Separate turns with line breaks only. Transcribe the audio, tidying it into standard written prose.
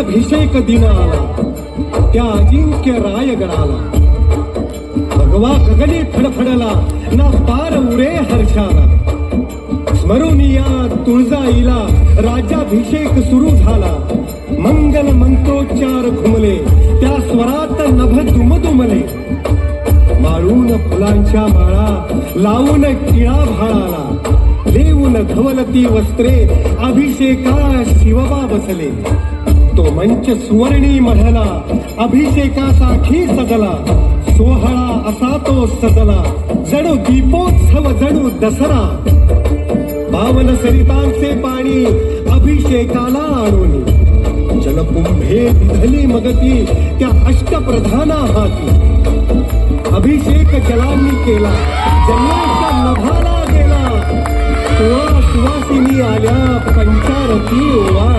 राज्याभिषेक दिन आला त्या अजिंक्य रायगडाला. भगवा गगनी फडफडला ना पार उरे हर्षाला. स्मरुनिया तुळजाईला राज्याभिषेक सुरू झाला. मंगल मंत्रोच्चार घुमले त्या स्वरात नभ दुमदुमले. माळून फुलांच्या माळा लावून टिळा भाळाला. लेवून धवलती वस्त्रे अभिषेका शिवबा बसले. तो मंच सुवर्णी मढला अभिषेकासाठी सजला. सोहळा असा तो सजला जणू दीपोत्सव जणू दसरा. पावन सरितांचे पाणी अभिषेकाला आणून जलकुंभे विधली मगती त्या अष्टप्रधाना हाती. अभिषेक जलांनी केला जन्माच्या नभाला गेला. सुवासिनी आल्या पंचारती ओवा.